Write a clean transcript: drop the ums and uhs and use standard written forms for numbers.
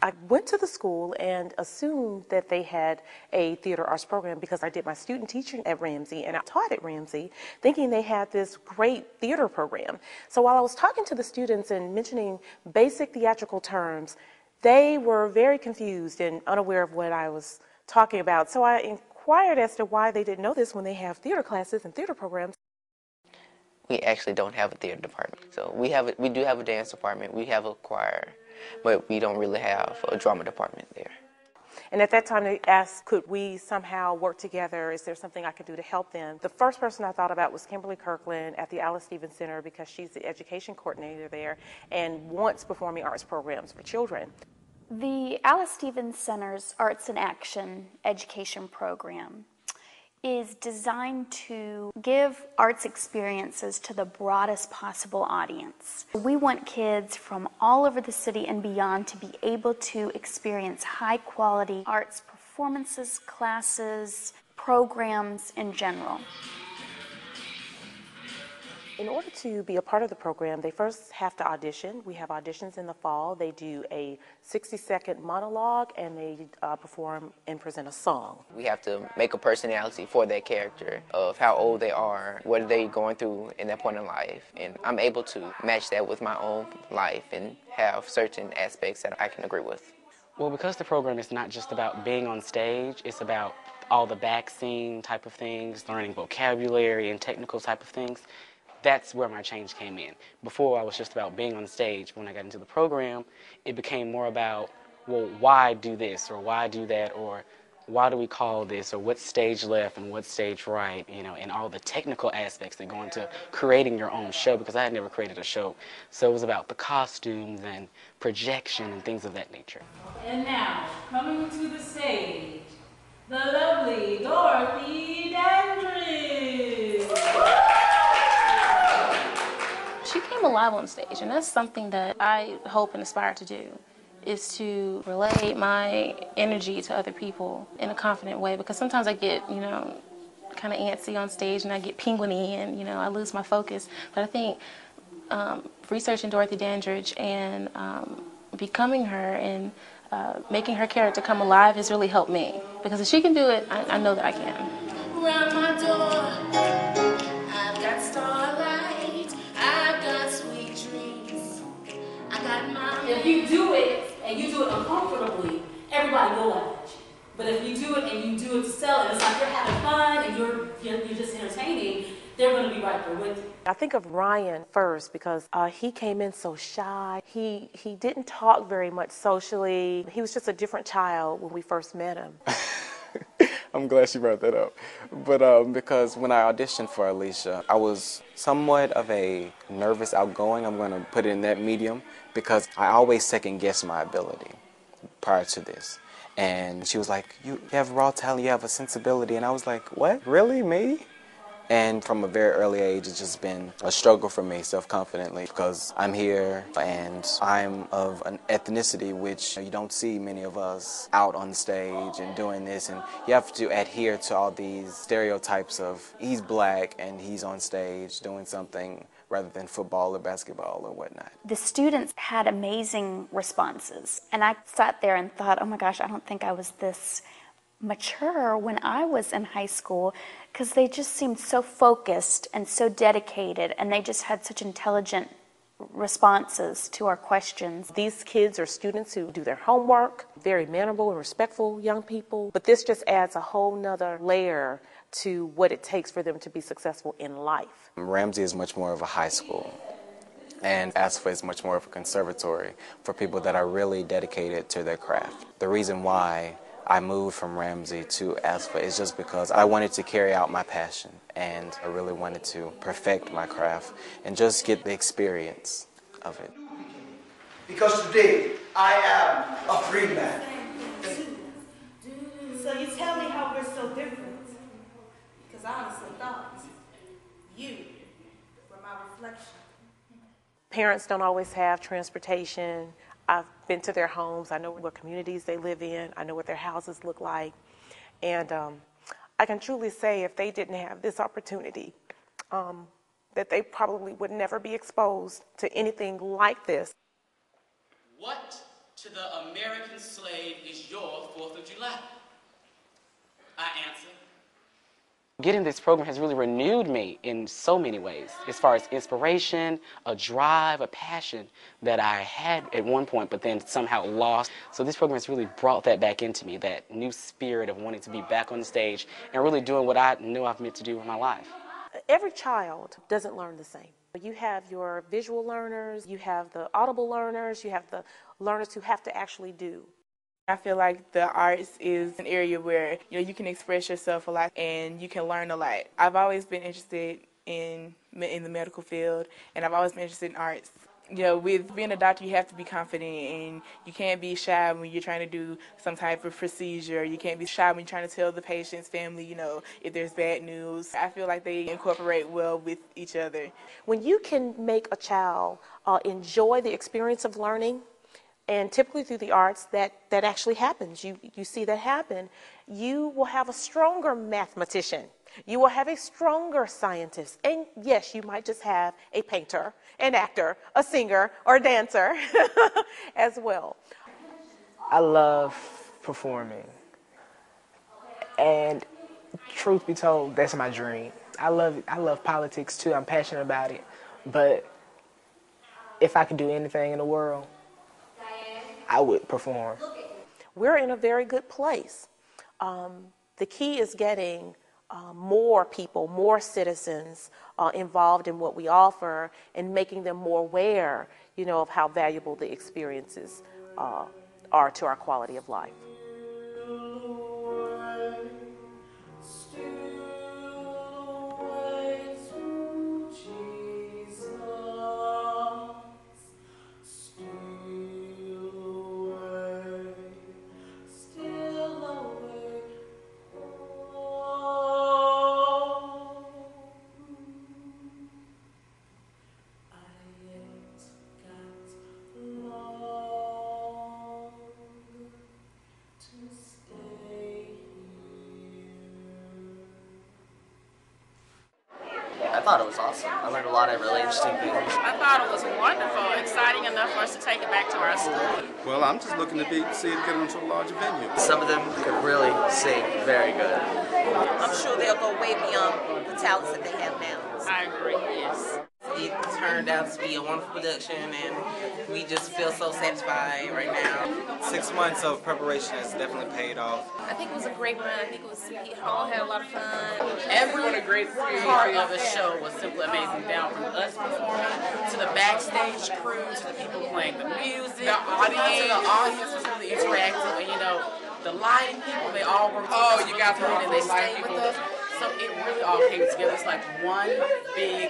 I went to the school and assumed that they had a theater arts program because I did my student teaching at Ramsey and I taught at Ramsey, thinking they had this great theater program. So while I was talking to the students and mentioning basic theatrical terms, they were very confused and unaware of what I was talking about. So I inquired as to why they didn't know this when they have theater classes and theater programs. We actually don't have a theater department. So we do have a dance department, we have a choir, but we don't really have a drama department there. And at that time they asked, could we somehow work together? Is there something I could do to help them? The first person I thought about was Kimberly Kirkland at the Alys Center because she's the education coordinator there and wants performing arts programs for children. The Alys Center's Arts in Action education program is designed to give arts experiences to the broadest possible audience. We want kids from all over the city and beyond to be able to experience high-quality arts performances, classes, programs in general. In order to be a part of the program, they first have to audition. We have auditions in the fall. They do a 60-second monologue, and they perform and present a song. We have to make a personality for that character of how old they are, what are they going through in that point in life. And I'm able to match that with my own life and have certain aspects that I can agree with. Well, because the program is not just about being on stage, it's about all the back scene type of things, learning vocabulary and technical type of things. That's where my change came in. Before, I was just about being on stage. When I got into the program, it became more about, well, why do this, or why do that, or why do we call this, or what's stage left and what's stage right, you know, and all the technical aspects that go into creating your own show, because I had never created a show. So it was about the costumes and projection and things of that nature. And now, coming to the stage, the lovely Dorothy Dandridge. She came alive on stage, and that's something that I hope and aspire to do, is to relay my energy to other people in a confident way, because sometimes I get, you know, kind of antsy on stage and I get penguin-y and, you know, I lose my focus. But I think researching Dorothy Dandridge and becoming her and making her character come alive has really helped me, because if she can do it, I know that I can. Round my door, I've got starlight, I've got sweet dreams, I got my... If you do it, and you do it uncomfortably, everybody will laugh at you. But if you do it and you do it to sell, and it's like you're having fun and you're just entertaining, they're going to be right there with you. I think of Ryan first because he came in so shy. He didn't talk very much socially. He was just a different child when we first met him. I'm glad she brought that up. But because when I auditioned for Alicia, I was somewhat of a nervous outgoing. I'm going to put it in that medium because I always second guess my ability prior to this. And she was like, you have raw talent, you have a sensibility. And I was like, what? Really? Me? And from a very early age, it's just been a struggle for me self-confidently because I'm here and I'm of an ethnicity which you don't see many of us out on stage and doing this. And you have to adhere to all these stereotypes of he's black and he's on stage doing something rather than football or basketball or whatnot. The students had amazing responses. And I sat there and thought, oh my gosh, I don't think I was this mature when I was in high school, because they just seemed so focused and so dedicated, and they just had such intelligent responses to our questions. These kids are students who do their homework, very mannerable and respectful young people, but this just adds a whole nother layer to what it takes for them to be successful in life. Ramsey is much more of a high school, and ASFA is much more of a conservatory for people that are really dedicated to their craft. The reason why I moved from Ramsey to ASFA is just because I wanted to carry out my passion, and I really wanted to perfect my craft and just get the experience of it. Because today I am a free man. So you tell me how we're so different? Because I honestly thought you were my reflection. Parents don't always have transportation. I've been to their homes. I know what communities they live in. I know what their houses look like. And I can truly say if they didn't have this opportunity, that they probably would never be exposed to anything like this. What to the American slave is your 4th of July? I answer. Getting this program has really renewed me in so many ways, as far as inspiration, a drive, a passion that I had at one point but then somehow lost. So this program has really brought that back into me, that new spirit of wanting to be back on the stage and really doing what I knew I've meant to do with my life. Every child doesn't learn the same. You have your visual learners, you have the audible learners, you have the learners who have to actually do. I feel like the arts is an area where you can express yourself a lot and you can learn a lot. I've always been interested in the medical field, and I've always been interested in arts. With being a doctor, you have to be confident, and you can't be shy when you're trying to do some type of procedure. You can't be shy when you're trying to tell the patient's family, if there's bad news. I feel like they incorporate well with each other. When you can make a child enjoy the experience of learning, and typically through the arts, that actually happens. You see that happen. You will have a stronger mathematician. You will have a stronger scientist. And yes, you might just have a painter, an actor, a singer, or a dancer as well. I love performing. And truth be told, that's my dream. I love politics too. I'm passionate about it. But if I could do anything in the world, I would perform. We're in a very good place. The key is getting more people, more citizens involved in what we offer and making them more aware, of how valuable the experiences are to our quality of life. I thought it was awesome. I learned a lot of really interesting things. I thought it was wonderful, exciting enough for us to take it back to our school. Well, I'm just looking to see it get into a larger venue. Some of them could really sing very good. I'm sure they'll go way beyond the talents that they have now. I agree, yes. It turned out to be a wonderful production, and we just feel so satisfied right now. 6 months of preparation has definitely paid off. I think it was a great run. I think we all had a lot of fun. Every great part of the show was simply amazing, down from us performing to the backstage crew, to the people playing the music, the audience was really interactive, and the lighting people, they all worked together and they stayed with us. So it really all came together. It's like one big